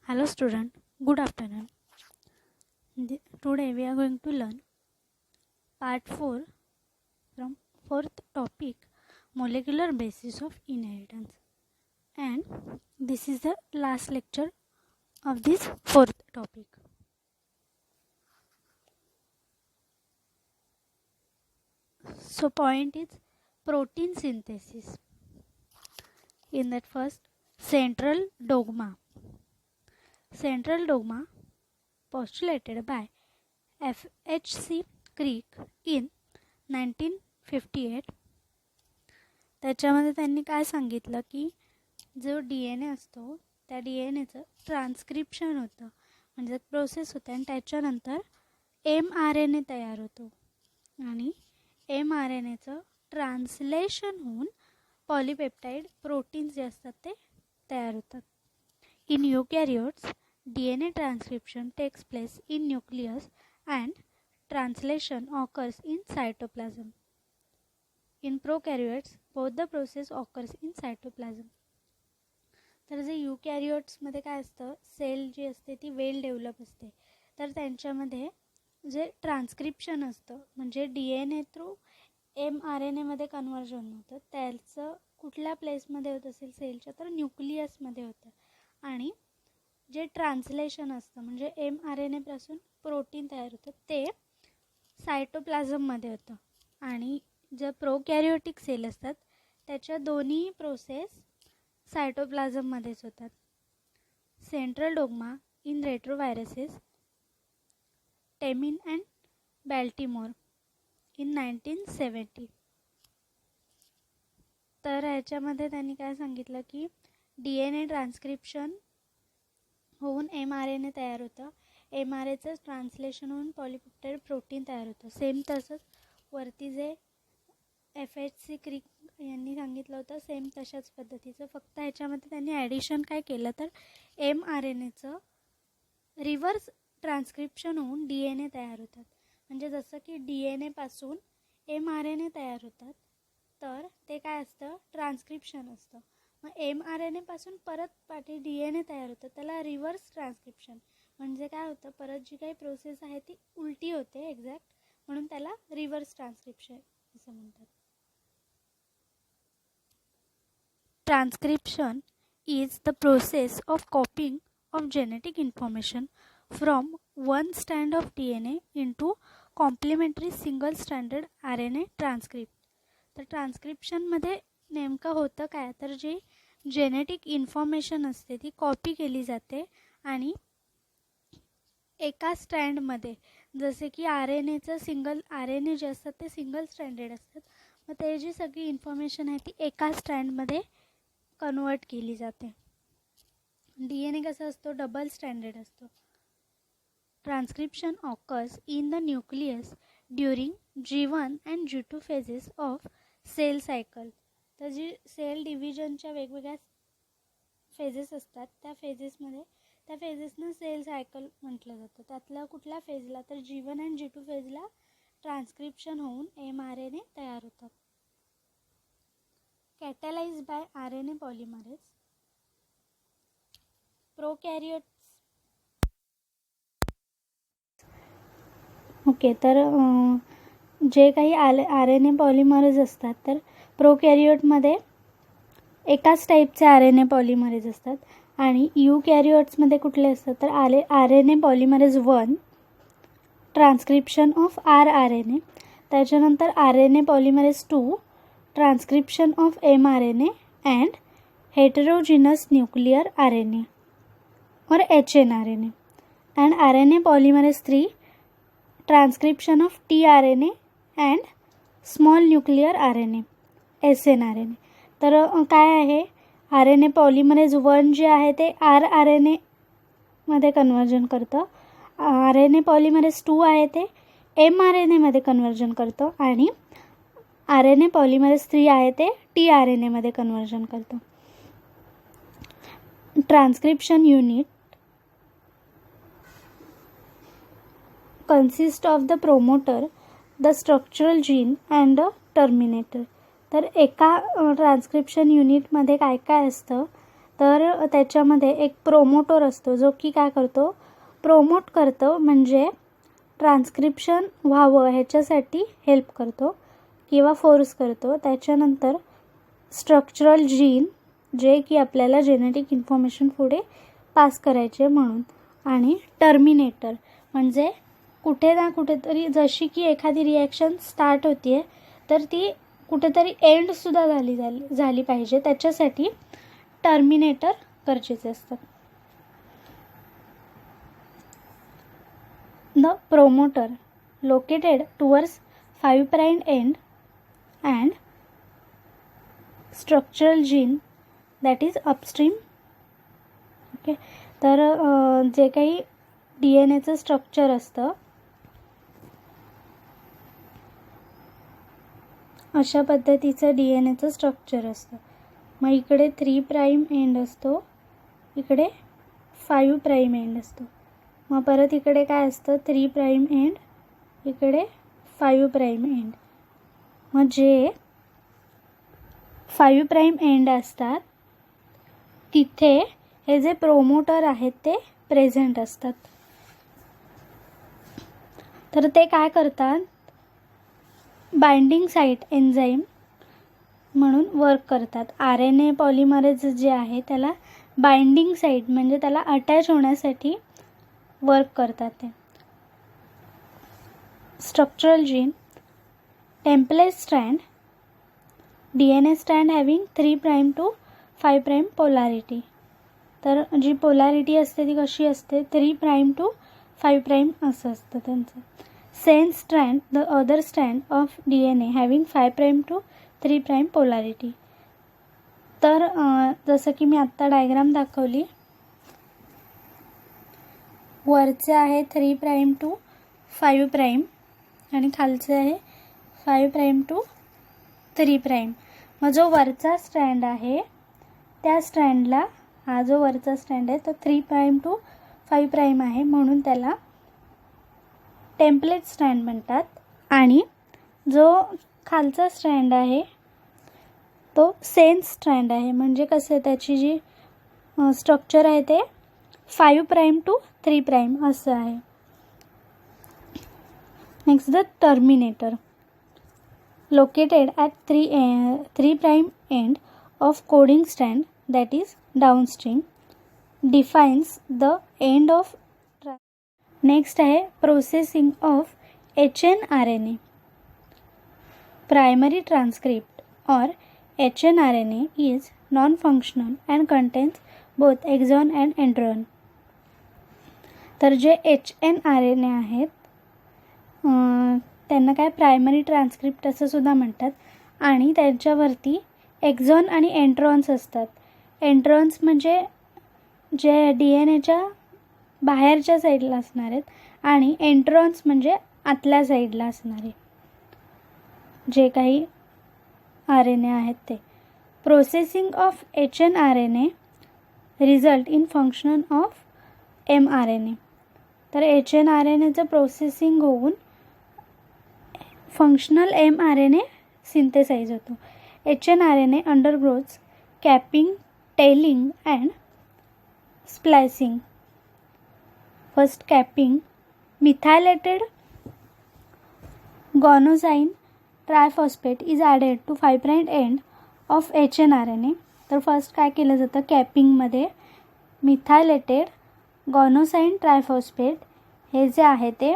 Hello student, good afternoon. Today we are going to learn part 4 from fourth topic, molecular basis of inheritance, and this is the last lecture of this fourth topic. So point is protein synthesis. In that first, central dogma postulated by F.H.C. Crick in 1958. त्याच्यामध्ये त्यांनी काय सांगितलं की जो DNA असतो त्या DNAचं transcription होतं, म्हणजे प्रोसेस होते आणि त्याच्यानंतर mRNA तयार होतो आणि mRNAचं ट्रान्सलेशन होऊन पॉलीपेप्टाइड प्रोटीन्स जे असतात ते तयार होतात. In eukaryotes DNA transcription takes place in nucleus and translation occurs in cytoplasm. In prokaryotes, both the process occurs in cytoplasm. तर जे यूकॅरियोट्समध्ये काय असतं, सेल जी असते ती वेल डेव्हलप असते, तर त्यांच्यामध्ये जे ट्रान्स्क्रिप्शन असतं म्हणजे DNA थ्रू mRNAमध्ये कन्वर्जन होतं, त्याचं कुठल्या प्लेसमध्ये होत असेल सेलच्या, तर न्यूक्लियसमध्ये होतं. आणि जे ट्रान्सलेशन असतं म्हणजे mRNA पासून प्रोटीन तयार होतं ते सायटोप्लाझममध्ये होतं. आणि जे प्रोकॅरियोटिक सेल असतात त्याच्या दोन्ही प्रोसेस सायटोप्लाझममध्येच होतात. Central dogma in retroviruses, Temin and Baltimore in 1970. तर ह्याच्यामध्ये त्यांनी काय सांगितलं की DNA ट्रान्स्क्रिप्शन होऊन mRNA तयार होतं, mRNAचं ट्रान्सलेशन होऊन पॉलीपेप्टाइड प्रोटीन तयार होतं. सेम तसंच वरती जे F.H.C. क्रिक यांनी सांगितलं होतं सेम तशाच पद्धतीचं, फक्त ह्याच्यामध्ये त्यांनी ॲडिशन काय केलं तर mRNAचं रिव्हर्स ट्रान्स्क्रिप्शन होऊन DNA तयार होतात. म्हणजे जसं की DNA पासून mRNA तयार होतात तर ते काय असतं, ट्रान्स्क्रिप्शन असतं. मग mRNA पासून परत पाठी DNA तयार होतं, त्याला रिव्हर्स ट्रान्स्क्रिप्शन. म्हणजे काय होतं, परत जी काही प्रोसेस आहे ती उलटी होते एक्झॅक्ट, म्हणून त्याला रिव्हर्स ट्रान्स्क्रिप्शन असं म्हणतात. Transcription is the process of copying of genetic information from one strand of DNA into complementary single stranded RNA transcript. तर ट्रान्स्क्रिप्शनमध्ये नेमकं होतं काय, तर जी जेनेटिक इन्फॉर्मेशन असते ती कॉपी केली जाते आणि एका स्ट्रँडमध्ये, जसे की RNAचं सिंगल RNA जे असतात ते सिंगल स्ट्रँडेड असतात, मग ते जी सगळी इन्फॉर्मेशन आहे ती एका स्ट्रँडमध्ये कन्वर्ट केली जाते. DNA कसं असतो, डबल स्ट्रँडेड असतो. Transcription occurs in the nucleus during G1 and G2 phases of cell cycle. तर जी सेल डिव्हिजनच्या वेगवेगळ्या फेजेस असतात त्या फेजेसनं सेल सायकल म्हटलं जातं. त्यातल्या कुठल्या फेजला, तर G1 अँड G2 फेजला ट्रान्स्क्रिप्शन होऊन mRNA तयार होतात. Catalyse by RNA polymerase. Prokaryotes okay, तर जे काही RNA पॉलिमरेज असतात तर प्रोकॅरियोटमध्ये एकाच टाईपचे RNA पॉलिमरेज असतात आणि यूकॅरियोट्समध्ये कुठले असतात तर RNA polymerase 1, transcription of rRNA, त्याच्यानंतर RNA polymerase 2, transcription of mRNA and heterogeneous nuclear RNA or hnRNA and RNA polymerase 3, transcription of tRNA and small nuclear RNA snRNA. तर काय आहे, RNA पॉलिमरेज 1 जे आहे ते rRNA मध्ये कन्वर्जन करतं, RNA polymerase 2 आहे ते mRNA मध्ये कन्वर्जन करतं आणि RNA पॉलिमरेज 3 आहे ते tRNA मध्ये कन्वर्जन करतं. Transcription unit consist of the promoter, the structural gene and the terminator. तर एका ट्रान्स्क्रिप्शन युनिटमध्ये काय काय असतं तर त्याच्यामध्ये एक प्रोमोटर असतो जो की काय करतो, प्रोमोट करतो, म्हणजे ट्रान्स्क्रिप्शन व्हावं ह्याच्यासाठी हेल्प करतो किंवा फोर्स करतो. त्याच्यानंतर स्ट्रक्चरल जीन, जे की आपल्याला जेनेटिक इन्फॉर्मेशन पुढे पास करायचे म्हणून. आणि टर्मिनेटर म्हणजे कुठे ना कुठेतरी जशी की एखादी रिॲक्शन स्टार्ट होती आहे तर ती कुठेतरी एंडसुद्धा झाली पाहिजे, त्याच्यासाठी टर्मिनेटर गरजेचे असतात. The promoter located towards 5' end and structural gene that is upstream. Okay, तर जे काही DNA स्ट्रक्चर असतं अशा पद्धतीचं DNA स्ट्रक्चर असतं. मग इकडे 3' एंड असतो, इकडे 5' एंड असतो. मग परत इकडे काय असतं, 3' एंड, इकडे 5' एंड. मग जे 5' एंड असतात तिथे हे जे प्रोमोटर आहेत ते प्रेझेंट असतात. तर ते काय करतात, बाइंडिंग साईट एन्झाईम म्हणून वर्क करतात. RNA पॉलिमरेज जे आहे त्याला बाइंडिंग साईट म्हणजे त्याला अटॅच होण्यासाठी वर्क करतात ते. Structural gene template strand DNA strand having 3' to 5' polarity. तर जी पोलॅरिटी असते ती कशी असते, 3' to 5' असं असतं त्यांचं. Sense strand the other strand of DNA having 5' to 3' polarity. तर जसं की मी आत्ता डायग्राम दाखवली, वरचे आहे 3' to 5' आणि खालचे आहे 5' to 3'. मग जो वरचा स्ट्रँड आहे त्या स्ट्रँडला, हा जो वरचा स्ट्रँड आहे तो 3' to 5' आहे म्हणून त्याला टेम्पलेट स्ट्रँड म्हणतात. आणि जो खालचा स्ट्रँड आहे तो सेन्स स्ट्रँड आहे. म्हणजे कसं त्याची जी स्ट्रक्चर आहे ते 5' to 3' असं आहे. Next the terminator located at 3' end of coding strand that is downstream defines the end of. Next है processing of hnRNA. Primary transcript or hnRNA is non-functional and contains both exon and intron. तर जे hnRNA आहेत त्यांना काय primary transcript असं सुद्धा म्हणतात. आणि त्यांच्यावरती एक्झॉन आणि एंट्रॉन्स असतात. एंट्रॉन्स म्हणजे जे DNA बाहेरच्या साईडला असणार आहेत आणि एंट्रॉन्स म्हणजे आतल्या साईडला असणारे जे काही RNA आहेत ते. Processing of hnRNA result in function of mRNA. तर hnRNAचं प्रोसेसिंग होऊन फंक्शनल mRNA सिंथेसाइज होतो. hnRNA undergoes capping, tailing and splicing. First capping, methylated guanosine triphosphate is added to 5' end of hnRNA. तर फर्स्ट काय केलं जातं, कॅपिंगमध्ये मिथायलेटेड गॉनोसाइन ट्रायफॉस्फेट हे जे आहे ते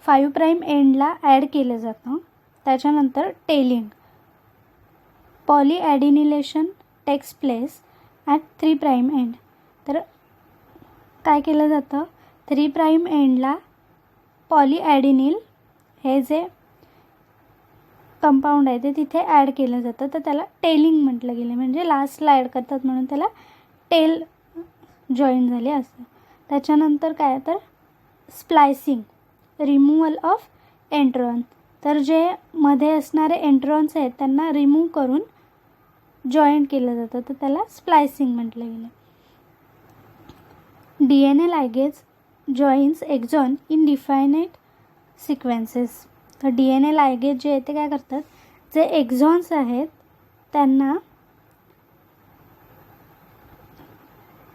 5' एंडला ॲड केलं जातं. त्याच्यानंतर tailing, polyadenylation takes place at 3' end. तर काय केलं जातं, 3' एंडला पॉलीॲडिनिल हे जे कंपाऊंड आहे ते तिथे ॲड केलं जातं. तर त्याला टेलिंग म्हटलं गेलं, म्हणजे लास्टला ॲड करतात म्हणून त्याला टेल जॉईन झाले असं. त्याच्यानंतर काय तर स्प्लायसिंग, रिमूव्हल ऑफ एंट्रॉन. तर जे मध्ये असणारे एंट्रॉन्स आहेत त्यांना रिमूव्ह करून जॉईंट केलं जातं, तर त्याला स्प्लायसिंग म्हटलं गेलं. DNA ligase joins exon in definite sequences. तर DNA लायगेज जे आहे ते काय करतात, जे एक्झॉन्स आहेत त्यांना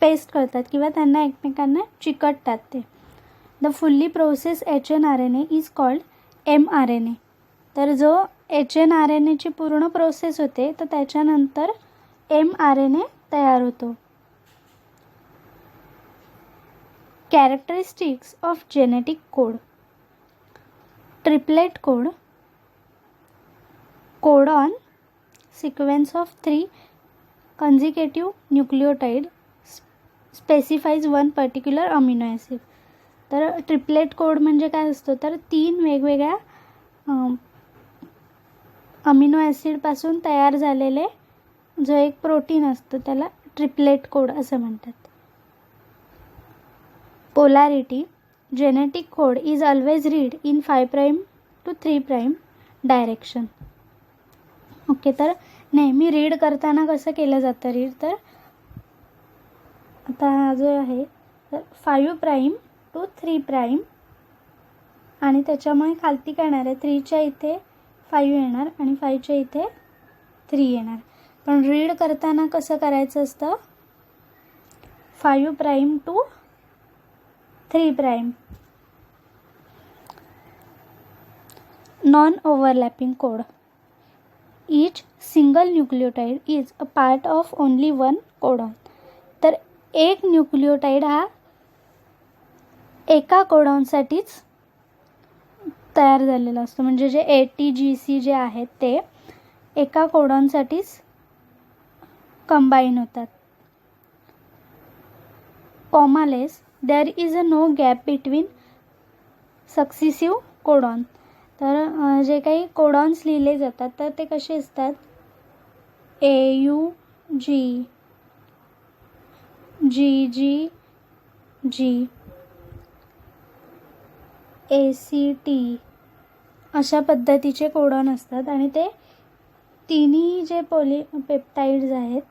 पेस्ट करतात किंवा त्यांना एकमेकांना चिकटतात ते. The fully process HNRNA is called mRNA. तर जो HNRNAची पूर्ण प्रोसेस होते तर त्याच्यानंतर mRNA तयार होतो. Characteristics of genetic code. Triplet code, codon sequence of 3 consecutive nucleotide specifies one particular amino acid. तर ट्रिपलेट कोड म्हणजे काय असतो तर 3 वेगवेगळ्या अमिनो ॲसिडपासून तयार झालेले जो एक प्रोटीन असतो त्याला ट्रिपलेट कोड असं म्हणतात. Polarity. Genetic code is always read in 5' to 3' direction. Okay, तर नेहमी रीड करताना कसं केलं जातं रीड, तर आता हा जो आहे तर 5' to 3' आणि त्याच्यामुळे खालती काय येणार आहे 3च्या इथे 5 येणार आणि 5च्या इथे 3 येणार. पण रीड करताना कसं करायचं असतं 5' to 3'. Non overlapping code. Each single nucleotide is a part of only one codon. तर एक न्यूक्लिओटाईड हा एका कोडॉनसाठीच तयार झालेला असतो. म्हणजे जे ATGC जे आहेत ते एका कोडॉनसाठीच कंबाईन होतात. Commaless. There is a no gap between successive codon. तर जे काही कोडॉन्स लिहिले जातात तर ते कसे असतात AUG, GGG, ACT अशा पद्धतीचे कोडॉन असतात आणि ते तिन्ही जे पेप्टाइड्स आहेत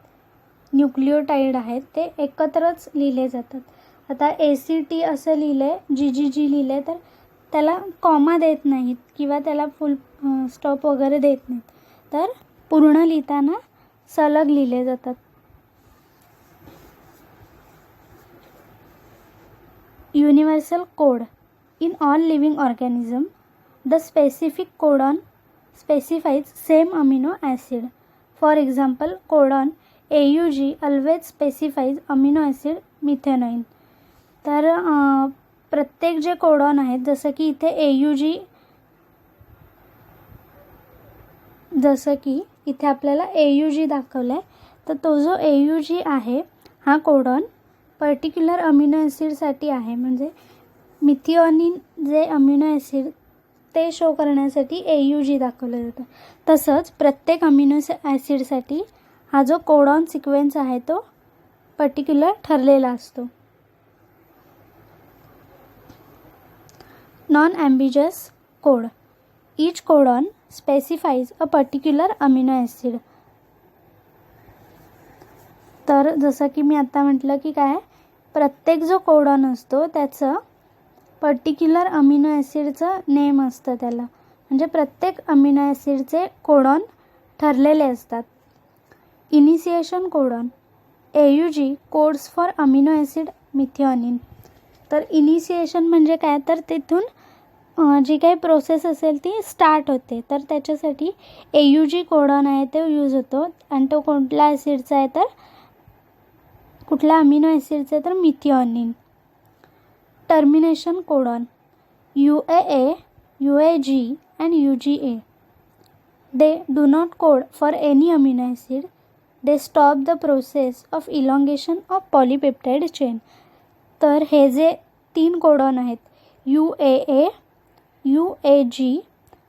न्यूक्लिओटाईड आहेत ते एकत्रच लिहिले जातात. आता ACT असं लिहिलं आहे, GGG लिहिलं आहे तर त्याला कॉमा देत नाहीत किंवा त्याला फुल स्टॉप वगैरे देत नाहीत, तर पूर्ण लिहिताना सलग लिहिले जातात. Universal code. In all living organism the specific codon specifies same amino acid. For example codon AUG always specifies amino acid methionine. तर प्रत्येक जे कोडॉन आहेत जसं की इथे AUG, जसं की इथे आपल्याला AUG दाखवलं आहे तर तो जो AUG आहे हा कोडॉन पर्टिक्युलर अमिनो ॲसिडसाठी आहे. म्हणजे मिथिओनिन जे अमिनो ॲसिड ते शो करण्यासाठी AUG दाखवलं जातं. तसंच प्रत्येक अमिनो ॲसिडसाठी हा जो कोडॉन सिक्वेन्स आहे तो पर्टिक्युलर ठरलेला असतो. Non-ambiguous code. Each codon specifies a particular amino acid. तर जसं की मी आता म्हटलं की काय प्रत्येक जो कोडॉन असतो त्याचं पर्टिक्युलर अमिनो ॲसिडचं नेम असतं त्याला. म्हणजे प्रत्येक अमिनो ॲसिडचे कोडॉन ठरलेले असतात. Initiation codon. AUG codes for amino acid methionine. तर इनिशिएशन म्हणजे काय तर तिथून जी काही प्रोसेस असेल ती स्टार्ट होते तर त्याच्यासाठी AUG कोडॉन आहे तो यूज होतो आणि तो कोणत्या ॲसिडचा आहे तर कुठल्या अमिनो ॲसिडचा आहे तर methionine. Termination codon. UAA, UAG and UGA. They do not code for any amino acid. They stop the process of elongation of polypeptide chain. तर हे जे 3 कोडॉन आहेत UAA, UAG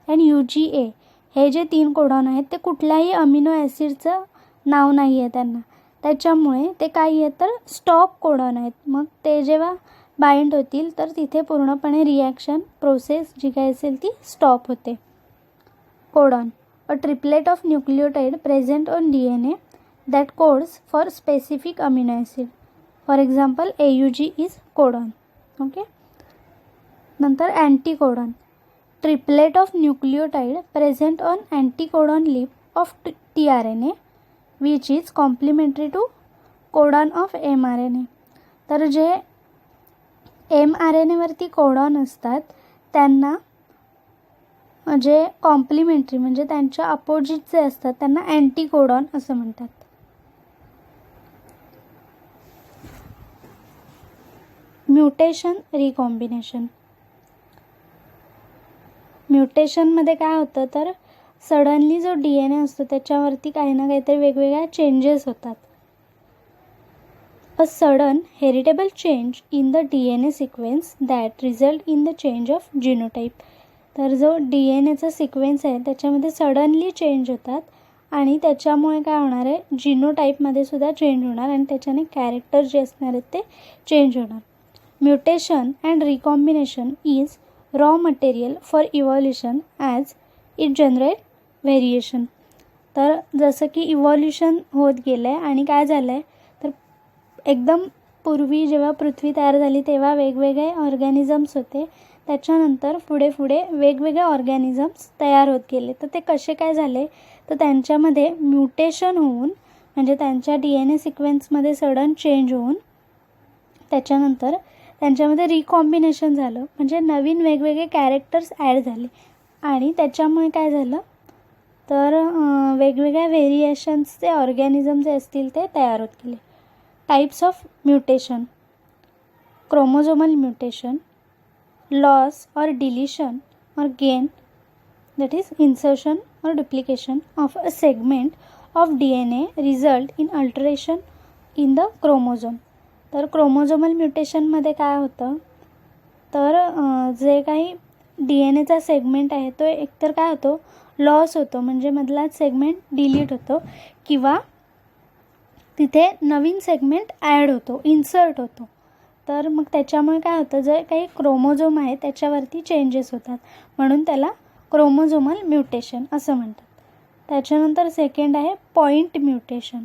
and UGA हे जे 3 कोडॉन आहेत ते कुठल्याही अमिनो ॲसिडचं नाव नाही आहे त्यांना. त्याच्यामुळे ते काय आहे तर स्टॉप कोडॉन आहेत. मग ते जेव्हा बाइंड होतील तर तिथे पूर्णपणे रिॲक्शन प्रोसेस जी काय असेल ती स्टॉप होते. Codon. A triplet of nucleotide present on DNA that codes for specific amino acid. For example AUG is codon. Okay. नंतर anticodon. Triplet of nucleotide present on anticodon loop of tRNA which is complementary to codon of mRNA. तर जे mRNAवरती codon असतात त्यांना जे complementary म्हणजे त्यांच्या opposite जे असतात त्यांना अँटीकोडॉन असं म्हणतात. Mutation recombination. म्युटेशनमध्ये काय होतं तर सडनली जो DNA असतो त्याच्यावरती काही ना काहीतरी वेगवेगळ्या चेंजेस होतात. A sudden heritable change in the DNA sequence that result in the change of genotype. तर जो DNAचा सिक्वेन्स आहे त्याच्यामध्ये सडनली चेंज होतात आणि त्याच्यामुळे काय होणार आहे जिनोटाईपमध्ये सुद्धा चेंज होणार आणि त्याच्याने कॅरेक्टर जे असणार आहेत ते चेंज होणार. Mutation and recombination is raw material for evolution as it generate variation. तर जसं की इव्हॉल्युशन होत गेलं आहे आणि काय झालं आहे तर एकदम पूर्वी जेव्हा पृथ्वी तयार झाली तेव्हा वेगवेगळे ऑर्गॅनिझम्स होते. त्याच्यानंतर पुढे वेगवेगळे ऑर्गॅनिझम्स तयार होत गेले. तर ते कसे काय झाले तर त्यांच्यामध्ये म्युटेशन होऊन म्हणजे त्यांच्या DNA सिक्वेन्समध्ये सडन चेंज होऊन त्याच्यानंतर त्यांच्यामध्ये रिकॉम्बिनेशन झालं म्हणजे नवीन वेगवेगळे कॅरेक्टर्स ॲड झाले आणि त्याच्यामुळे काय झालं तर वेगवेगळ्या व्हेरिएशन्सचे ऑर्गॅनिझम जे असतील ते तयार होत गेले. Types of mutation. Chromosomal mutation, loss और deletion or gain, that is insertion or duplication of a segment of DNA result in alteration in the chromosome. तर क्रोमोझोमल म्युटेशनमध्ये काय होतं तर जे काही DNAचा सेगमेंट आहे तो एकतर काय होतो लॉस होतो म्हणजे मधलाच सेगमेंट डिलीट होतो किंवा तिथे नवीन सेगमेंट ॲड होतो इन्सर्ट होतो. तर मग त्याच्यामुळे काय होतं जे काही क्रोमोझोम आहे त्याच्यावरती चेंजेस होतात म्हणून त्याला क्रोमोझोमल म्युटेशन असं म्हणतात. त्याच्यानंतर सेकंड आहे point mutation.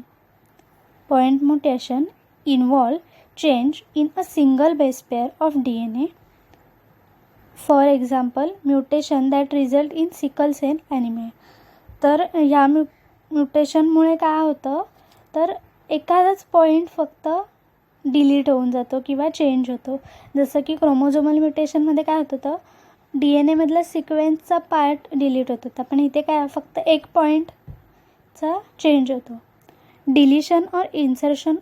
Point mutation involve change in a single base pair of DNA. For example mutation that result in sickle cell anaemia. तर ह्या म्युटेशनमुळे काय होतं तर एखादाच पॉईंट फक्त डिलीट होऊन जातो किंवा चेंज होतो. जसं की क्रोमोझोमल म्युटेशनमध्ये काय होतं तर DNAमधला सिक्वेन्सचा पार्ट डिलीट होत होता पण इथे काय फक्त एक पॉईंटचा चेंज होतो. डिलिशन और insertion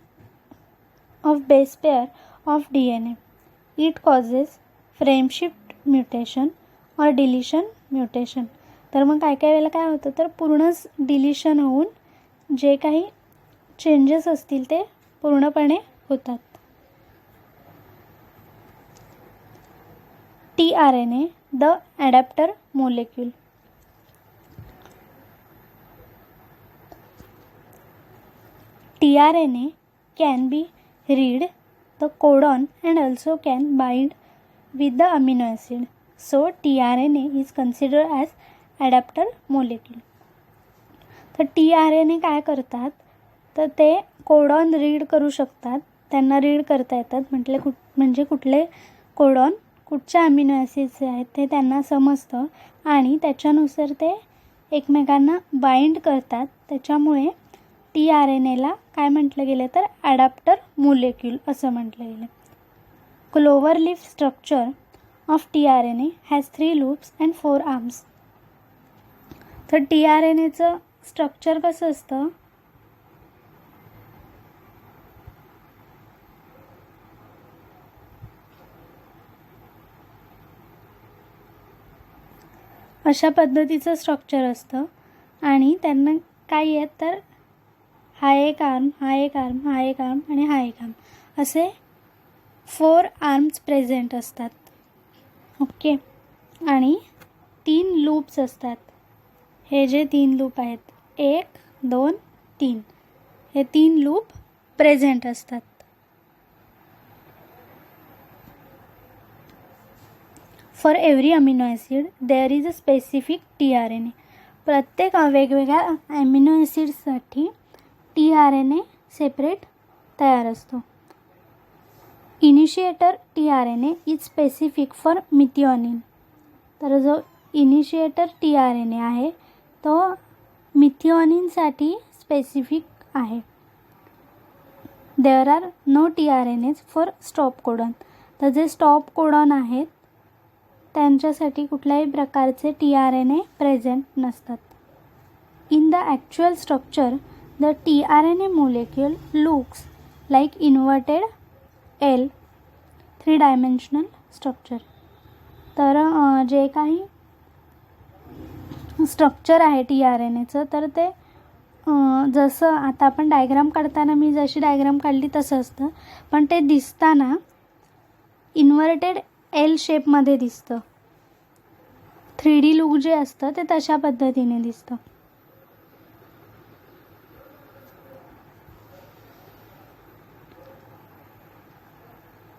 of base pair of DNA. It causes frameshift mutation और डिलिशन म्युटेशन. तर मग काय वेळेला काय होतं तर पूर्णच डिलिशन होऊन जे काही चेंजेस असतील ते पूर्णपणे होतात. tRNA, the adapter molecule. tRNA can be read the codon and also can bind with the amino acid. So tRNA is considered as adapter molecule. तर tRNA काय करतात तर ते कोडॉन रीड करू शकतात. त्यांना रीड करता येतात म्हणजे कुठले कोडॉन कुठच्या अमिनो ॲसिड्स आहेत ते त्यांना समजतं आणि त्याच्यानुसार ते एकमेकांना बाइंड करतात. त्याच्यामुळे tRNAला काय म्हटलं गेलं तर ॲडॅप्टर मोलेक्यूल असं म्हटलं गेलं. Clover leaf structure of tRNA has 3 loops and 4 arms. तर tRNAचं स्ट्रक्चर कसं असतं अशा पद्धतीचं स्ट्रक्चर असतं आणि त्यांना काय आहेत तर हा एक आर्म हा एक आर्म हा एक आर्म आणि हा एक आर्म असे 4 आर्म्स प्रेझेंट असतात. ओके आणि 3 लूप्स असतात. हे जे 3 लूप आहेत 1 2 3 हे 3 लूप प्रेझेंट असतात. For every amino acid there is a specific tRNA. प्रत्येक वेगवेगळ्या ॲमिनो ॲसिड्ससाठी tRNA सेपरेट तयार असतो. Initiator tRNA is specific for methionine. तर जो इनिशिएटर tRNA आहे तो मिथिओनिनसाठी स्पेसिफिक आहे. There are no tRNAs for stop codon. तर जे स्टॉप कोडॉन आहेत त्यांच्यासाठी कुठल्याही प्रकारचे tRNA प्रेझेंट नसतात. In the actual structure the tRNA molecule looks like inverted L 3-dimensional structure. तर जे काही स्ट्रक्चर आहे tRNAचं तर ते जसं आता आपण डायग्राम काढताना मी जशी डायग्राम काढली तसं असतं, पण ते दिसताना इन्व्हर्टेड L शेपमध्ये दिसतं. 3D लुक जे असतं ते तशा पद्धतीने दिसतं.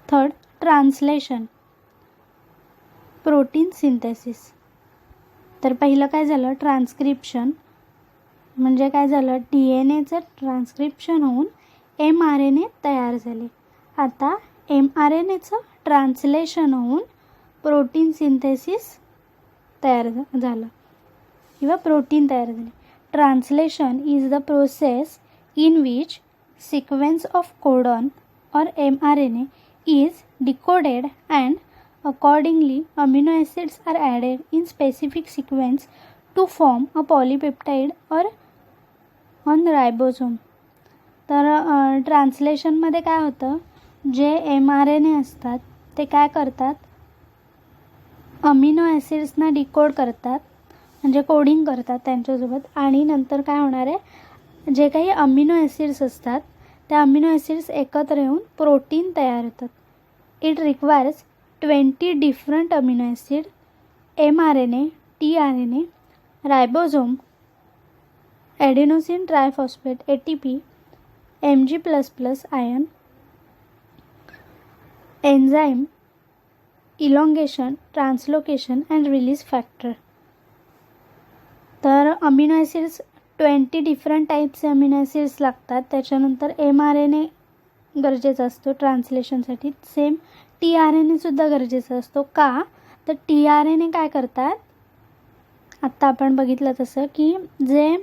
Third, translation, protein synthesis. तर पहिलं काय झालं, ट्रान्स्क्रिप्शन. म्हणजे काय झालं, DNA ट्रान्स्क्रिप्शन होऊन mRNA तयार झाले. आता mRNAचं ट्रान्सलेशन होऊन प्रोटीन सिंथेसिस तयार झालं किंवा प्रोटीन तयार झाले. Translation is the process in which sequence of codon or mRNA is decoded and accordingly amino acids are added in specific sequence to form a polypeptide or on ribosome. तर ट्रान्सलेशनमध्ये काय होतं, जे mRNA असतात ते काय करतात, अमिनो ॲसिड्सना डिकोड करतात, म्हणजे कोडिंग करतात त्यांच्यासोबत. आणि नंतर काय होणार आहे, जे काही अमिनो ॲसिड्स असतात त्या अमिनो ॲसिड्स एकत्र येऊन प्रोटीन तयार होतात. It requires 20 different amino acid, mRNA, tRNA, ribosome, adenosine triphosphate ATP, Mg++ ion, enzyme, elongation, translocation and release factor. तर अमिनो ॲसिड्स 20 डिफरंट टाईप्सचे अमिनो ॲसिड्स लागतात. त्याच्यानंतर mRNA गरजेचा असतो ट्रान्सलेशनसाठी. सेम tRNAसुद्धा गरजेचा असतो. का तर tRNA काय करतात, आत्ता आपण बघितलं तसं की जे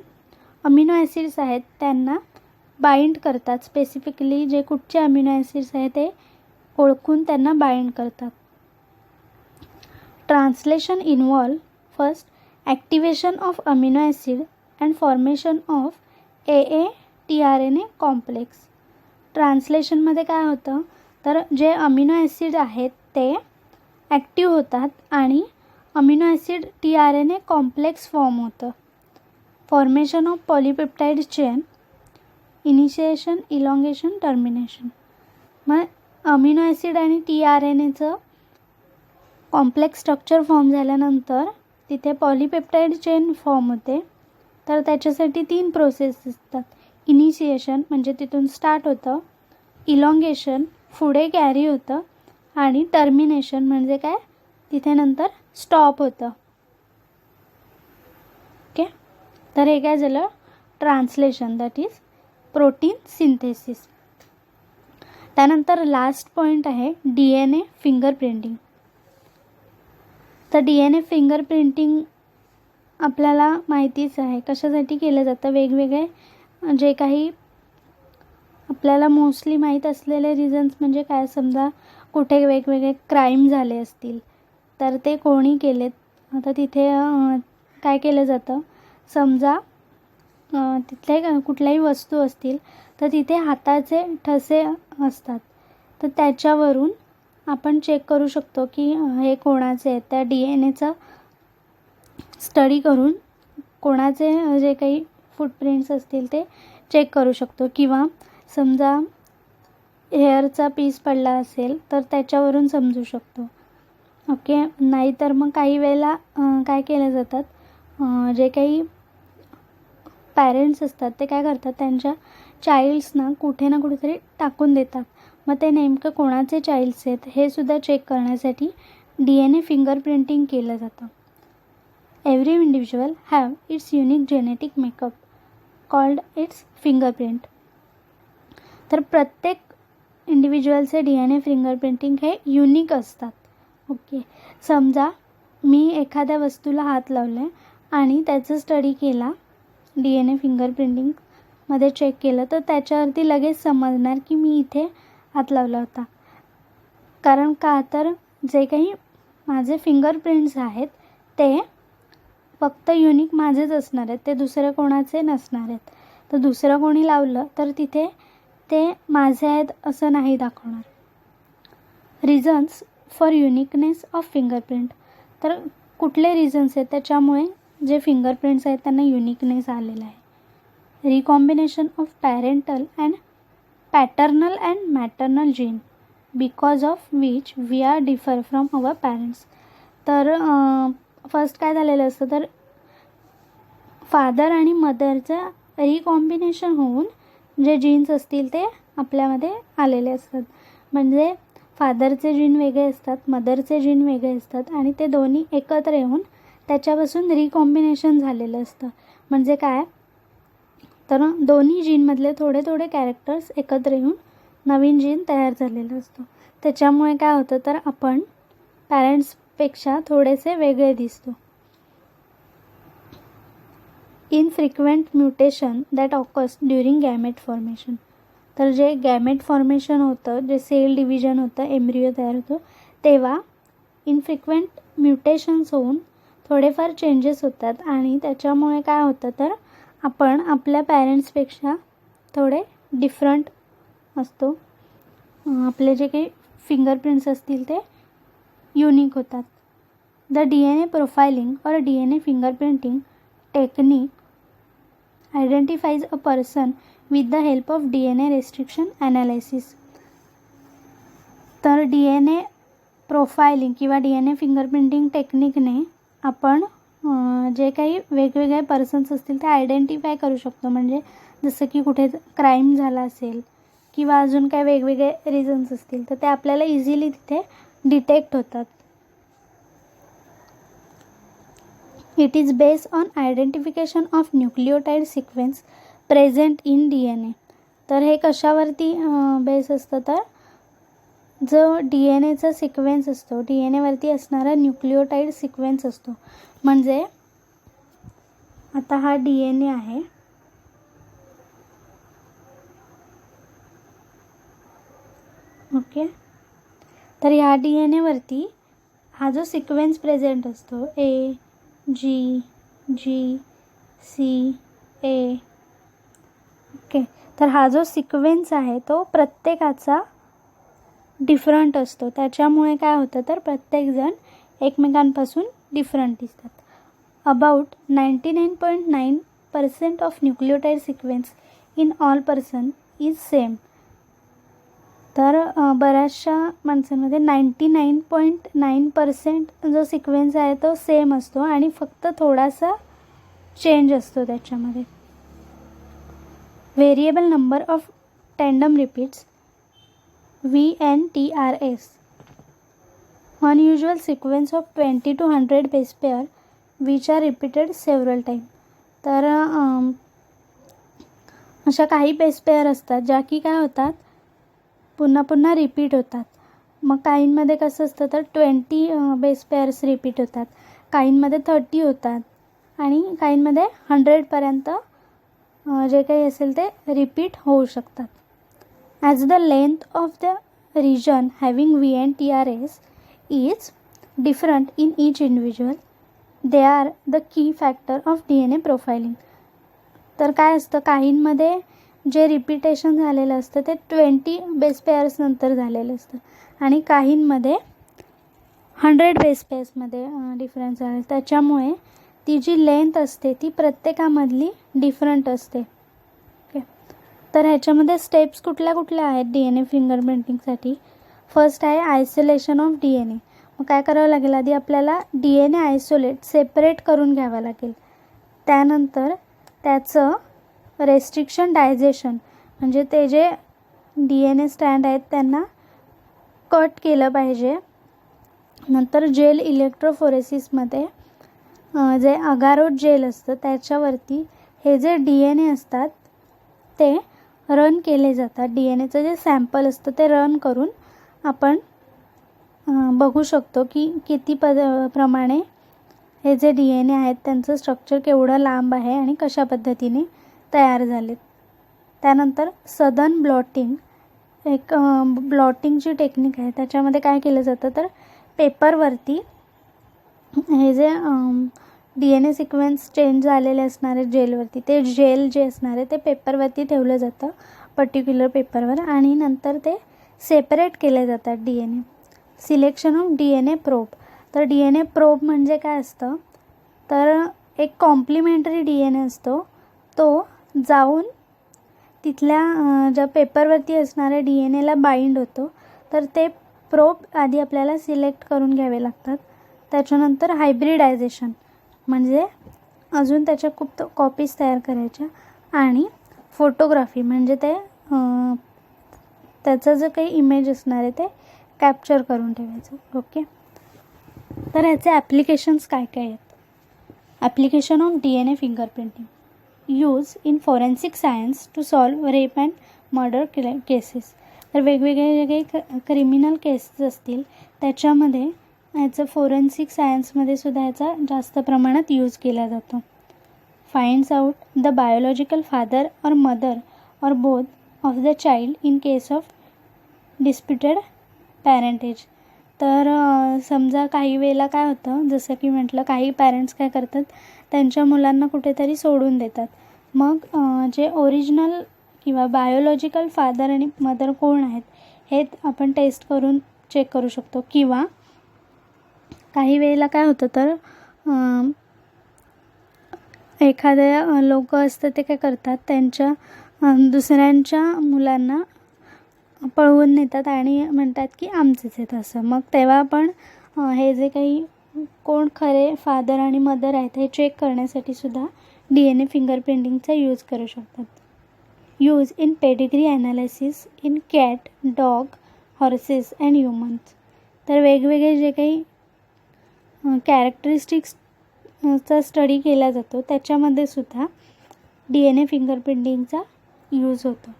अमिनो ॲसिड्स आहेत त्यांना बाइंड करतात. स्पेसिफिकली जे कुठचे अमिनो ॲसिड्स आहेत ते ओळखून त्यांना बाइंड करतात. Translation involve first activation of amino acid and formation of AA-tRNA complex. ट्रान्सलेशनमध्ये काय होतं, तर जे अमिनो ॲसिड आहेत ते ॲक्टिव्ह होतात आणि amino acid tRNA complex form होतं. Formation of polypeptide chain, initiation, elongation, termination. मग अमिनो ॲसिड आणि tRNAचं कॉम्प्लेक्स स्ट्रक्चर फॉर्म झाल्यानंतर तिथे पॉलिपेप्टाइड चेन फॉर्म होते. तर त्याच्यासाठी 3 प्रोसेस असतात. इनिशिएशन म्हणजे तिथून स्टार्ट होतं, इलॉंगेशन पुढे कॅरी होतं आणि टर्मिनेशन म्हणजे काय, तिथे नंतर स्टॉप होतं. ओके, तर हे काय झालं, translation, that is protein synthesis. त्यानंतर लास्ट पॉईंट आहे DNA फिंगरप्रिंटिंग. तर DNA फिंगरप्रिंटिंग आपल्याला माहितीच आहे कशासाठी केलं जातं. वेगवेगळे जे काही आपल्याला मोस्टली माहीत असलेले रिझन्स म्हणजे काय, समजा कुठे वेगवेगळे क्राईम झाले असतील तर ते कोणी केलेत. आता तिथे काय केलं जातं, समजा तिथले कुठल्याही वस्तू असतील तर तिथे हाताचे ठसे असतात, तर त्याच्यावरून आपण चेक करू शकतो की हे कोणाचे आहेत. त्या DNAचा स्टडी करून कोणाचे जे काही फुटप्रिंट्स असतील ते चेक करू शकतो. किंवा समजा हेअरचा पीस पडला असेल तर त्याच्यावरून समजू शकतो. ओके, नाहीतर मग काही वेळेला काय केले जातात, जे काही पॅरेंट्स असतात ते काय करतात, त्यांच्या चाइल्ड्सना कुठे ना कुठेतरी टाकून देतात. मग ते नेमकं कोणाचे चाइल्ड्स आहेत हे सुद्धा चेक करण्यासाठी DNA फिंगरप्रिंटिंग केलं जातं. Every individual have it's unique genetic makeup called its fingerprint. तर प्रत्येक इंडिव्हिज्युअलचे DNA फिंगरप्रिंटिंग हे युनिक असतात. ओके, समजा मी एखाद्या वस्तूला हात लावला आहे आणि त्याचा स्टडी केला DNA फिंगरप्रिंटिंग मध्ये चेक केलं तर त्याच्यावरती लगेच समजणार की मी इथे हात लावला होता. कारण का तर जे काही माझे फिंगरप्रिंट्स आहेत ते फक्त युनिक माझेच असणार आहेत, ते दुसऱ्या कोणाचे नसणार आहेत. तर दुसरं कोणी लावलं तर तिथे ते माझे आहेत असं नाही दाखवणार. Reasons for uniqueness of fingerprint. तर कुठले रिझन्स आहेत त्याच्यामुळे जे फिंगरप्रिंट्स आहेत त्यांना युनिकनेस आलेला आहे. Recombination of parental and paternal and maternal gene because of which we are differ from our parents. तर फर्स्ट काय झालेलं असतं तर फादर आणि मदरचं रिकॉम्बिनेशन होऊन जे जीन्स असतील ते आपल्यामध्ये आलेले असतात. म्हणजे फादरचे जीन वेगळे असतात, मदरचे जीन वेगळे असतात आणि ते दोन्ही एकत्र येऊन त्याच्यापासून रिकॉम्बिनेशन झालेलं असतं. म्हणजे काय तर दोन्ही जीनमधले थोडे थोडे कॅरेक्टर्स एकत्र येऊन नवीन जीन तयार झालेलं असतं. त्याच्यामुळे काय होतं तर आपण पॅरेंट्सपेक्षा थोडेसे वेगळे दिसतो. Infrequent mutation that occurs during gamete formation. तर जे गॅमेट फॉर्मेशन होतं, जे सेल डिव्हिजन होतं, एम्ब्रियो तयार होतो, तेव्हा इनफ्रिक्वेंट म्युटेशन्स होऊन थोडेफार चेंजेस होतात आणि त्याच्यामुळे काय होतं तर आपण आपल्या पॅरेंट्सपेक्षा थोडे डिफरंट असतो. आपले जे काही फिंगरप्रिंट्स असतील ते युनिक होतात. The DNA profiling or DNA fingerprinting technique identifies a person with the help of DNA restriction analysis. तर DNA प्रोफाइलिंग किंवा DNA फिंगरप्रिंटिंग टेक्निकने आपण जे काही वेगवेगळे पर्सन्स असतील ते आयडेंटिफाय करू शकतो. म्हणजे जसं की कुठे क्राईम झाला असेल किंवा अजून काही वेगवेगळे रिझन्स असतील तर ते आपल्याला इझिली तिथे डिटेक्ट होतात. It is based on identification of nucleotide sequence present in DNA. तर हे कशावरती बेस असतं तर जो DNAचा सिक्वेन्स असतो, DNAवरती असणारा न्यूक्लियोटाइड सिक्वेन्स असतो. म्हणजे आता हा DNA आहे, ओके. तर ह्या DNAवरती हा जो सिक्वेन्स प्रेझेंट असतो AGGCA, ओके. तर हा जो सिक्वेन्स आहे तो प्रत्येकाचा डिफरंट असतो. त्याच्यामुळे काय होतं तर प्रत्येकजण एकमेकांपासून डिफरंट दिसतात. About 99.9% of nucleotide sequence in all person is same. तर बऱ्याचशा माणसांमध्ये 99.9% जो सिक्वेन्स आहे तो सेम असतो आणि फक्त थोडासा चेंज असतो त्याच्यामध्ये. Variable number of tandem repeats VNTRS. Unusual sequence of 20 to 100 base pair which are repeated several times. तर अशा काही बेस पेअर असतात ज्या की काय होतात पुन्हा पुन्हा रिपीट होतात. मग काहींमध्ये कसं असतं तर 20 बेस पेअर्स रिपीट होतात, काहींमध्ये 30 होतात आणि काहींमध्ये 100पर्यंत जे काही असेल ते रिपीट होऊ शकतात. As the length of the region having VNTRS is different in each individual, they are the key factor of DNA profiling. तर काय असतं काहींमध्ये जे रिपीटेशन झालेलं असतं ते 20 बेस पेअर्स नंतर झालेलं असतं आणि काहींमध्ये 100 बेस पेअर्समध्ये डिफरन्स आहे. त्याच्यामुळे ती जी लेंथ असते ती प्रत्येकामधली डिफरंट असते. तर ह्याच्यामध्ये स्टेप्स कुठल्या कुठल्या आहेत DNA फिंगरप्रिंटिंगसाठी. फर्स्ट आहे आयसोलेशन ऑफ DNA. मग काय करावं लागेल आधी आपल्याला DNA आयसोलेट सेपरेट करून घ्यावं लागेल. त्यानंतर त्याचं रेस्ट्रिक्शन डायजेशन म्हणजे ते जे DNA स्टँड आहेत त्यांना कट केलं पाहिजे. नंतर जेल इलेक्ट्रोफोरेसिसमध्ये जे अगारोट जेल असतं त्याच्यावरती हे जे DNA असतात ते रन केले जातात. DNAचं जे सॅम्पल असतं ते रन करून आपण बघू शकतो की किती प्रमाणे हे जे DNA आहेत त्यांचं स्ट्रक्चर केवढं लांब आहे आणि कशा पद्धतीने तयार झालेत. त्यानंतर सदन ब्लॉटिंग, एक ब्लॉटिंगची टेक्निक आहे. त्याच्यामध्ये काय केलं जातं तर पेपरवरती हे जे DNA सिक्वेन्स चेंज झालेले असणारे जेलवरती, ते जेल जे असणार आहे ते पेपरवरती ठेवलं जातं पर्टिक्युलर पेपरवर, आणि नंतर ते सेपरेट केले जातात DNA. Selection of DNA probe. तर DNA प्रोब म्हणजे काय असतं तर एक कॉम्प्लिमेंटरी DNA असतो, तो जाऊन तिथल्या ज्या पेपरवरती असणाऱ्या DNAला बाइंड होतो. तर ते प्रोब आधी आपल्याला सिलेक्ट करून घ्यावे लागतात. त्याच्यानंतर हायब्रिडायझेशन म्हणजे अजून त्याच्या खूप कॉपीज तयार करायच्या, आणि फोटोग्राफी म्हणजे ते त्याचं जे काही इमेज असणार आहे ते कॅप्चर करून ठेवायचं. ओके, तर ह्याचे ॲप्लिकेशन्स काय काय आहेत. Application of DNA fingerprinting. Use in forensic science to solve rape and murder cases. तर वेगवेगळे जे काही क्रिमिनल केसेस असतील त्याच्यामध्ये ह्याचं फोरेन्सिक सायन्समध्ये सुद्धा ह्याचा जास्त प्रमाणात यूज केला जातो. Finds out the biological father or mother or both of the child in case of disputed parentage. तर समजा काही वेळेला काय होतं, जसं की म्हटलं काही पॅरेंट्स काय करतात त्यांच्या मुलांना कुठेतरी सोडून देतात. मग जे ओरिजिनल किंवा बायोलॉजिकल फादर आणि मदर कोण आहेत हे आपण टेस्ट करून चेक करू शकतो. किंवा काही वेळेला काय होतं तर एखाद्या लोक असतं ते काय करतात त्यांच्या दुसऱ्यांच्या मुलांना पळवून नेतात आणि म्हणतात की आमचेच आहेत असं. मग तेव्हा पण हे जे काही कोण खरे फादर आणि मदर आहेत हे चेक करण्यासाठी सुद्धा DNA फिंगरप्रिंटिंगचा यूज करू शकतात. Use in pedigree analysis in cat, dog, horses and humans. तर वेगवेगळे जे काही कॅरेक्टरिस्टिक्सचा स्टडी केला जातो त्याच्यामध्ये सुद्धा DNA फिंगरप्रिंटिंगचा यूज होतो.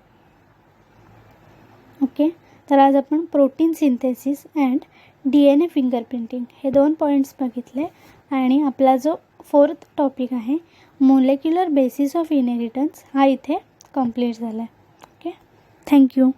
ओके, तर आज आपण protein synthesis and DNA fingerprinting हे 2 पॉईंट्स बघितले, आणि आपला जो 4th टॉपिक आहे मोलेक्युलर बेसिस ऑफ इनहेरिटन्स हा इथे कंप्लीट झाला आहे. Okay, thank you.